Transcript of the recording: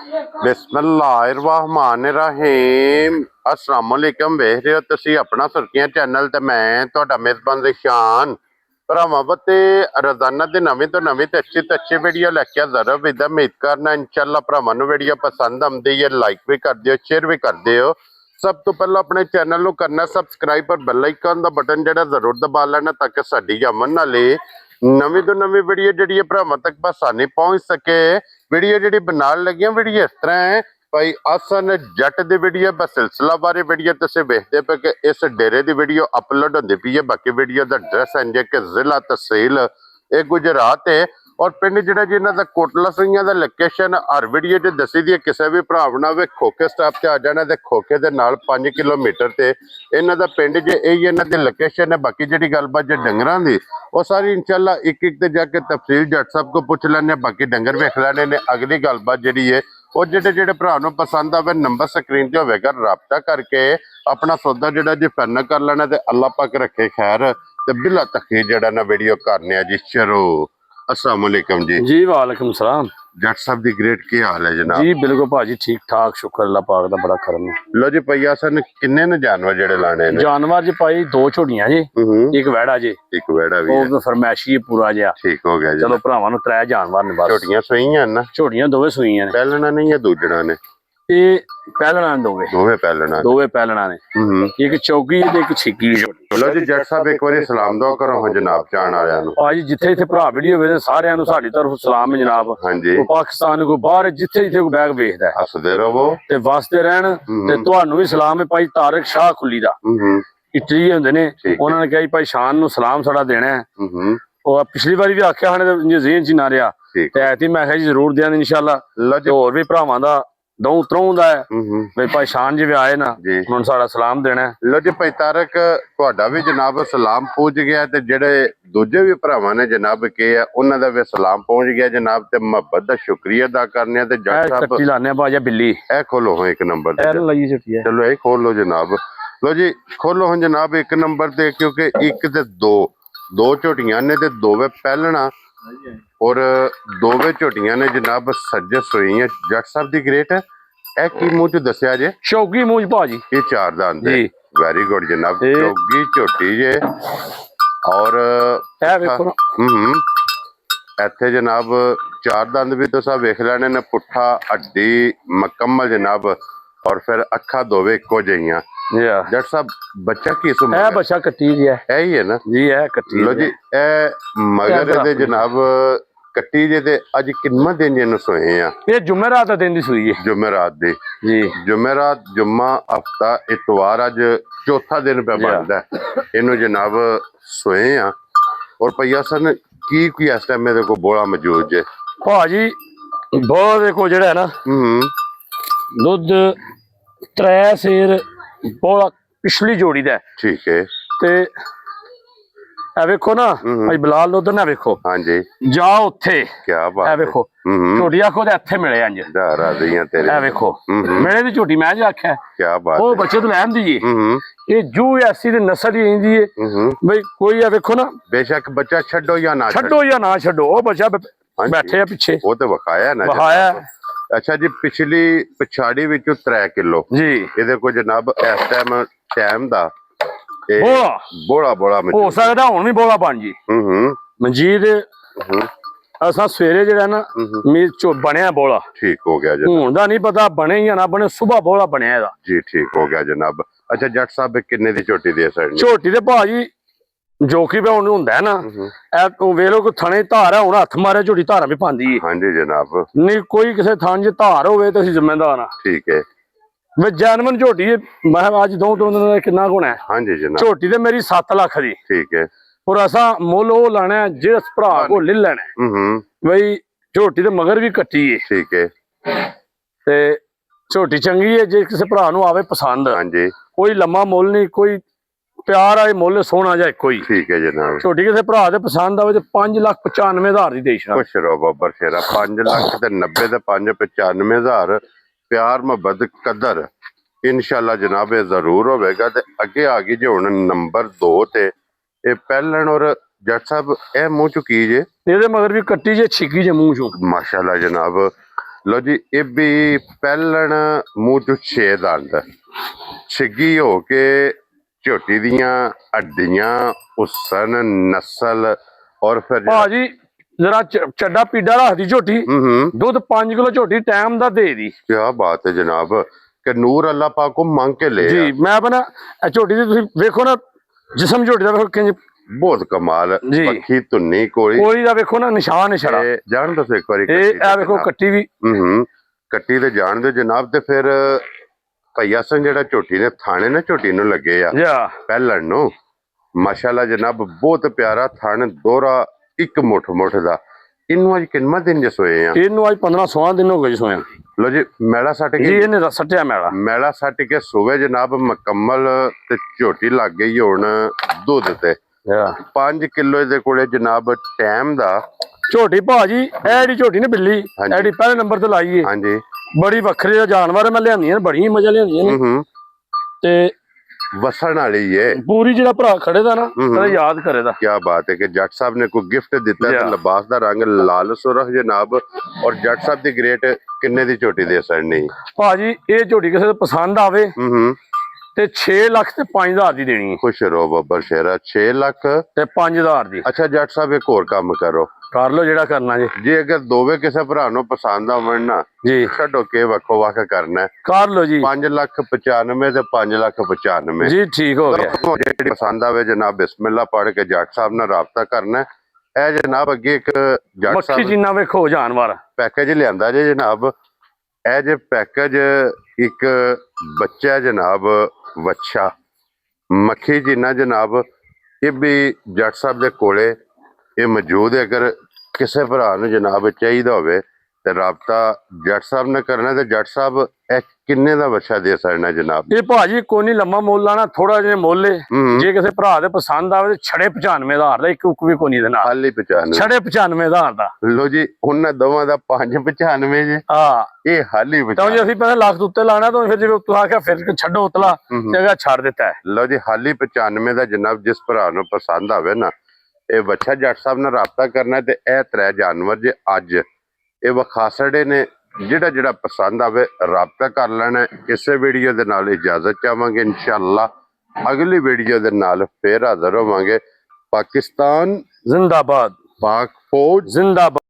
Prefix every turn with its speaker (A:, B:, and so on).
A: बिस्मिल्लाहिर्रहमानिर्रहीम अस्सलाम वालेकुम। वेख रहे हो तुसी अपना सुर्खियां चैनल ते मैं तुहाडा मेजबान रिशान भरावां ते रोजाना दी नवीं तो अच्छी वीडियो लैके हाज़र विद उम्मीद करना इंशाअल्लाह भरावां नूं वीडियो पसंद आउंदी है। लाइक भी कर दिओ, शेयर भी कर दिओ। सब तो पहला अपने चैनल नूं करना सबसक्राइब और बेल आइकन दा बटन जिहड़ा जरूर दबा लेना ताकि साडी अमन नाले नवीं तो नवीं वीडियो जिहड़ी है भरावां तक आसानी पहुंच सके। वीडियो जिहड़ी बनाउण लगियां वीडियो इस तरह है भाई आसन जट दी वीडियो सिलसिला बारे वीडियो तुसीं वेखदे पे कि इस डेरे दी वीडियो अपलोड होंदी पई है। बाकी वीडियो दा एड्रैस है जे कि जिला तहसील ये गुजरात है और पिंड जिहड़ा जिन्हां दा कोटला सुइयां दा लोकेशन हर वीडियो च दसी दी है। किसी भी भरा बनावे खोखे स्टाफ ते आ जाना ते खोखे दे नाल 5 किलोमीटर ते इन्हां दा पिंड जे यही इन्हां दी लोकेशन है। बाकी जिहड़ी गलबात जे डंगरां दी वो सारी इंशाअल्लाह एक एक ते जाके तफसील जट साहब को पूछ लैने। बाकी डंगर वेख लैने ने। अगली गलबात जिहड़ी है और जेडे भरा नूं पसंद आवे नंबर स्क्रीन ते होवेगा, राबता करके अपना सौदा जिहड़ा जी फाइनल कर लेना ते अल्लाह पाक रखे खैर ते बिला तखीर जिहड़ा ना वीडियो करने जी शुरू। अस्सलाम वालेकुम जी।
B: जी वालेकुम सलाम।
A: जट साहब दी ग्रेट की हाल है जनाब?
B: जी बिल्कुल भाजी ठीक ठाक, शुक्र अल्लाह पाक दा बड़ा करम है।
A: लो जी भैया सन किन्ने ने जानवर जेडे लाने ने?
B: जानवर जी भाई 2 झोटियां जी, एक वैड़ा जी,
A: एक वेड़ा भी है।
B: वो फरमैशी पूरा जिहा
A: ठीक हो गया जी।
B: चलो भरावां नूं 3 जानवर ने बस।
A: छोटियां सही ना?
B: झोटियां दोवे सुईयां ने।
A: पहलना नहीं है दूजड़ा ने?
B: ये पहलना ने दोवे
A: पहलना
B: पहलना ने। एक चौकी ते एक छिकी झोटी।
A: लो जी जट साहब एक बार सलाम दुआ करो हां जनाब चाहण वालियां नूं।
B: आज जिथे जिथे भरा वीडियो वेखदे सारियां नूं साडी तरफ सलाम है जनाब।
A: हां जी।
B: पाकिस्तान को बाहर जिथे जिथे कोई बैग वेखदा है
A: हसदे रहो
B: ते वसदे रहण। ते तुहानूं भी सलाम है भाई तारिक शाह खुली दा, इटली हुंदे ने। उन्हां ने कहा भाई शान नूं सलाम साडा देना है। और पिछली बारी भी आख्या हने ते ज़हन च ना रहा ते ऐती मैं कहा जी जरूर देंगे इंशाअल्लाह। ते होर भी भरावां दा दऊं त्रऊं दा है भाई भाई शान जी भी आए ना उन्होंने साडा सलाम देना है।
A: लो जी भाई तारक तुहाडा भी जनाब सलाम पहुंच गया ते जेडे दूजे भी भरावां ने जनाब के है उन्हां दा भी सलाम पहुंच गया जनाब ते मोहब्बत दा शुक्रिया अदा करने ते जट साहब
B: कट्टी लाने बाजा बिल्ली
A: ए खोलो हां एक नंबर ते
B: लगी छुट्टी है।
A: चलो ए खोल लो जनाब। लो जी खोलो हां जनाब एक नंबर ते क्योंकि एक ते दो झोटियां ने ते दोवे पहलना और दोवे झोटियां ने जनाब सज्जे सोईयां जट साहब दी ग्रेट है। ए की मुंह च दस्या जे?
B: चौकी मूंह भाजी
A: ये 4 दांत है। वेरी गुड जनाब। चौगी झोटी जे और इत्थे जनाब 4 दंद भी तुसा वेख लेने ने, पुट्ठा हड्डी मुकम्मल जनाब और फिर अखा दोवे इको जिहियां। जट साहब बच्चा की सुम है?
B: बच्चा कट्टी जी है।
A: यही है ना
B: जी है कट्टी।
A: लो जी ए मगर दे जनाब कट्टी जे ते अज किन्ना दिन जिन सोए आ?
B: ये जुमेरात दा दिन दी सुई है।
A: जुमेरात दी
B: जी।
A: जुमेरात जुम्मा हफ्ता इतवार अज चौथा दिन पे बनता है इनू जनाब सोए आ। और भैया सन की इस टाइम मेरे को बोला मौजूद जे?
B: भाजी बहुत देखो जेड़ा है ना दुध 3 सेर बोला पिछली जोड़ी दा।
A: ठीक है
B: ते ए वेखो ना भाई बिलाल उधर ना वेखो।
A: हाँ जी
B: जाओ उत्थे
A: क्या बात
B: है। वेखो झोटी आखो ते इत्थे मिले अंज
A: तेरे
B: ए वेखो मेरे दी झोटी मैं जे आख्या
A: क्या बात
B: वो बच्चे तो लैन दी ये जू ऐसी ते नस्ल ही इंदी है भाई कोई है वेखो ना।
A: बेशक बच्चा छड्डो या ना
B: छड्डो वो बच्चा बैठे है पीछे
A: वो तो वखाया ना
B: वखाया।
A: अच्छा जी पिछली पिछाड़ी विचों 3 किलो
B: जी
A: इहदे को जनाब इस टाइम दा
B: बोला
A: बोला
B: हो सकदा हुण भी बोला बन जी मंजीत असा सवेरे जेड़ा ना मीर चो बनया बोला।
A: ठीक हो गया जनाब।
B: हुण दा नहीं पता बने या ना बने, सुबह बोला बनया दा
A: जी ठीक हो गया जनाब। अच्छा जट साहब किन्ने दी झोटी दे सकदे?
B: झोटी दे भाजी जोखी पे हुण हुंदा है ना ए वेलो को थणे धार है हुण हथ मारे झोटी धारा भी पांदी है।
A: हां जी जनाब।
B: नहीं कोई किसे थान च धार होवे तो असीं जिम्मेदार हां।
A: ठीक है
B: मैं जैनवन झोटी मैं अज 2 दिन दा किन्ना गुण है।
A: हां जी जनाब।
B: झोटी ते मेरी 7 लाख दी।
A: ठीक है
B: और असा मुल वो लाना है जिस भरा को ले लेना है भाई झोटी ते मगर भी कट्टी है।
A: ठीक है
B: ते झोटी चंगी है जे किसी भरा नूं आवे पसंद।
A: हां जी
B: कोई लम्मा मुल नहीं, कोई प्यार वाले मुल सोना जाए कोई।
A: ठीक है जनाब।
B: झोटी किसी भरा दे पसंद आवे ते 5,95,000 दी दे छड़ा।
A: खुश रहो बाबर शेरा। 5,90,000 ते 5,95,000 प्यार मोहब्बत कदर इंशाल्लाह जनाब ये जरूर होगा। ते अगे आ गई जो हुण नंबर 2 ते ए पहलन और जट साहब ए मुंह चुकी जे
B: ਇਹਦੇ ਮਗਰ ਵੀ ਕੱਟੀ ਜੇ ਛਿੱਕੀ ਜੇ ਮੂੰਹ ਚੋਂ
A: माशाल्लाह जनाब। ਲੋ ਜੀ ਇਹ ਵੀ ਪਹਿਲਣ ਮੂੰਹ ਚੋਂ 6 ਦੰਦ ਛਿੱਗੀ ਹੋ ਕੇ ਝੋਟੀ ਦੀਆਂ ਹੱਡੀਆਂ ਉਸਨ ਨਸਲ ਔਰ ਫਿਰ
B: ਭਾਜੀ ਜਰਾ ਚੱਡਾ ਪੀਡਾ ਰੱਖਦੀ ਝੋਟੀ ਦੁੱਧ 5 ਕਿਲੋ ਝੋਟੀ ਟਾਈਮ ਦਾ ਦੇ ਦੀ।
A: ਕੀ ਬਾਤ ਹੈ ਜਨਾਬ ਕਿ ਨੂਰ ਅੱਲਾਹ ਪਾਕ ਕੋ ਮੰਗ ਕੇ ਲੈ
B: ਜੀ ਮੈਂ ਬਣਾ ਇਹ ਝੋਟੀ ਦੀ ਤੁਸੀਂ ਵੇਖੋ ਨਾ ਜਿਸਮ ਝੋਟੀ ਦਾ ਵੇਖੋ ਕਿੰਜ
A: ਬਹੁਤ ਕਮਾਲ
B: ਜੀ।
A: ਪੱਖੀ ਧੁੰਨੀ
B: ਕੋਲੀ ਦਾ ਵੇਖੋ ਨਾ ਨਿਸ਼ਾਨ ਛੜਾ
A: ਜਾਣ ਦੱਸੋ ਇੱਕ ਵਾਰੀ
B: ਇਹ ਵੇਖੋ ਕੱਟੀ ਵੀ
A: ਕੱਟੀ ਤੇ ਜਾਣ ਦਿਓ ਜਨਾਬ। ਤੇ ਫਿਰ ਭਈਆ ਸਿੰਘ ਜਿਹੜਾ ਝੋਟੀ ਨੇ ਥਾਣੇ ਨੇ ਝੋਟੀ ਨੂੰ ਲੱਗੇ ਆ ਪਹਿਲਣ ਨੂੰ ਮਾਸ਼ਾਅੱਲਾ ਜਨਾਬ ਬਹੁਤ ਪਿਆਰਾ ਥਣ ਦੋਹਰਾ ਇੱਕ ਮੁੱਠ ਦਾ। ਇਹਨੂੰ ਅੱਜ ਕਿੰਨਾ ਦਿਨ ਜੇ ਸੋਏ ਆ?
B: ਇਹਨੂੰ ਅੱਜ 15-16 ਦਿਨ ਹੋ ਗਏ ਸੋਇਆ।
A: ਲੋ ਜੀ ਮੈਲਾ ਸੱਟ
B: ਜੀ
A: ਕੇ
B: ਇਹਨੇ ਸੱਟਿਆ ਮੈਲਾ
A: ਸੱਟ ਕੇ ਸੋਵੇ ਜਨਾਬ ਮੁਕੰਮਲ ਤੇ ਝੋਟੀ ਲੱਗ ਗਈ ਹੁਣ ਦੁੱਧ ਤੇ 5 ਕਿਲੋ ਇਹਦੇ ਕੋਲੇ ਜਨਾਬ ਟਾਈਮ ਦਾ।
B: ਝੋਟੀ ਭਾਜੀ ਐਡੀ ਝੋਟੀ ਨੇ ਬਿੱਲੀ ਐਡੀ ਪਹਿਲੇ ਨੰਬਰ ਤੇ ਲਾਈ ਏ।
A: ਹਾਂਜੀ
B: ਬੜੀ ਵੱਖਰੀ ਦਾ ਜਾਨਵਰ ਮੈਂ ਲਿਆਂਦੀਆਂ ਬੜੀ ਮਜ਼ਾ ਲਿਆਂਦੀਆਂ ਨੇ ਤੇ
A: ਵਸਣ ਵਾਲੀ ਏ
B: ਪੂਰੀ। ਜਿਹੜਾ ਭਰਾ ਖੜੇ ਦਾ ਨਾ ਕਦੇ ਯਾਦ ਕਰੇ ਦਾ।
A: ਕੀ ਬਾਤ ਹੈ ਕਿ ਜੱਟ ਸਾਹਿਬ ਨੇ ਕੋਈ ਗਿਫਟ ਦਿੱਤਾ ਤੇ ਲਿਬਾਸ ਦਾ ਰੰਗ ਲਾਲ ਸੁਰਖ ਜਨਾਬ। ਔਰ ਜੱਟ ਸਾਹਿਬ ਦੀ ਗ੍ਰੇਟ ਕਿੰਨੇ ਦੀ ਝੋਟੀ ਦੇ ਸੜਨੀ
B: ਭਾਜੀ? ਇਹ ਝੋਟੀ ਕਿਸੇ ਨੂੰ ਪਸੰਦ ਆਵੇ ਤੇ 6 ਲੱਖ ਤੇ 5,000 ਦੀ ਦੇਣੀ ਹੈ।
A: ਖੁਸ਼ ਰਹੋ ਬੱਬਰ ਸ਼ੇਰਾ 6 ਲੱਖ
B: ਤੇ 5,000 ਦੀ।
A: ਅੱਛਾ ਜੱਟ ਸਾਹਿਬ ਇੱਕ ਹੋਰ ਕੰਮ ਕਰੋ
B: ਕਰ ਲੋ ਜਿਹੜਾ ਕਰਨਾ ਜੀ।
A: ਜੇ ਅਗਰ ਦੋਵੇਂ ਕਿਸੇ ਭਰਾ ਨੂੰ ਪਸੰਦ ਆਵਣ ਨਾ
B: ਜੀ
A: ਛੱਡੋ ਕੇ ਵੱਖੋ ਵੱਖ ਕਰਨਾ
B: ਕਰ ਲੋ ਜੀ।
A: 5,95,000 ਤੇ 5,95,000
B: ਜੀ ਠੀਕ ਹੋ ਗਿਆ।
A: ਜਿਹੜੀ ਪਸੰਦ ਆਵੇ ਜਨਾਬ ਬਿਸਮਿਲ੍ਲਾ ਪੜ੍ਹ ਕੇ ਜੱਟ ਸਾਹਿਬ ਨਾਲ ਰਾਬਤਾ ਕਰਨਾ। ਇਹ ਜਨਾਬ ਅੱਗੇ ਇੱਕ ਜੱਟ
B: ਮੱਖੀ
A: ਸਾਹਿਬ
B: ਜਿੰਨਾ ਵੇਖੋ ਜਾਨਵਰ
A: ਪੈਕੇਜ ਲਿਆਂਦਾ ਜੇ ਜਨਾਬ। ਇਹ ਜੇ ਪੈਕੇਜ ਇੱਕ ਬੱਚਾ ਜਨਾਬ ਵੱਛਾ ਮੱਖੀ ਜਿੰਨਾ ਜਨਾਬ ਇਹ ਵੀ ਜੱਟ ਸਾਹਿਬ ਦੇ ਕੋਲੇ ਇਹ ਮੌਜੂਦ ਹੈ। ਅਗਰ ਕਿਸੇ ਭਰਾ ਨੂੰ ਜਨਾਬ ਚਾਹੀਦਾ ਹੋਵੇ ਤੇ ਰਾਬਤਾ ਜੱਟ ਸਾਹਿਬ ਨੇ ਕਰਨਾ ਤੇ ਜੱਟ ਸਾਹਿਬ ਇਹ ਕਿੰਨੇ ਦਾ ਬੱਚਾ ਦੇ ਸਕਣਾ ਜਨਾਬ?
B: ਇਹ ਭਾਜੀ ਕੋਈ ਨਹੀਂ ਲੰਮਾ ਮੁੱਲ ਲਾਣਾ ਥੋੜਾ ਜਿਹਾ ਮੁੱਲ ਜੇ ਕਿਸੇ ਭਰਾ ਦੇ ਪਸੰਦ ਆਵੇ ਤੇ ਛੜੇ 95,000 ਦਾ ਇੱਕ ਵੀ ਕੋਈ ਨਹੀਂ ਦੇ ਨਾਲ
A: ਹਾਲੀ 95
B: ਛੜੇ 95,000 ਦਾ।
A: ਲੋ ਜੀ ਉਹਨਾਂ ਦੋਵਾਂ ਦਾ 5,95 ਜੀ ਇਹ ਹਾਲੀ
B: ਤਾਂ ਜੇ ਅਸੀਂ ਪਹਿਲਾਂ ਲੱਖ ਉੱਤੇ ਲਾਣਾ ਤਾਂ ਫਿਰ ਜਿਵੇਂ ਉੱਤੋਂ ਆ ਕੇ ਫਿਰ ਛੱਡੋ ਉਤਲਾ ਜਗ੍ਹਾ ਛੱਡ ਦਿੱਤਾ ਹੈ।
A: ਲੋ ਜੀ ਹਾਲੀ 95 ਦਾ ਜਨਾਬ ਜਿਸ ਭਰਾ ਨੂੰ ਪਸੰਦ ਆਵੇ ਨਾ ਇਹ ਬੱਚਾ ਜੱਟ ਸਾਹਿਬ ਨਾਲ ਰਾਬਤਾ ਕਰਨਾ ਤੇ ਇਹ 3 ਜਾਨਵਰ ਜੇ ਅੱਜ ਇਹ ਵਿਖਾਸੜੇ ਨੇ ਜਿਹੜਾ ਪਸੰਦ ਆਵੇ ਰਾਬਤਾ ਕਰ ਲੈਣਾ। ਇਸੇ ਵੀਡੀਓ ਦੇ ਨਾਲ ਇਜਾਜ਼ਤ ਚਾਹਾਂਗੇ ਇਨਸ਼ਾਅੱਲਾ ਅਗਲੀ ਵੀਡੀਓ ਦੇ ਨਾਲ ਫੇਰ ਹਾਜ਼ਰ ਹੋਵਾਂਗੇ। ਪਾਕਿਸਤਾਨ
B: ਜ਼ਿੰਦਾਬਾਦ,
A: ਪਾਕ ਫੌਜ
B: ਜ਼ਿੰਦਾਬਾਦ।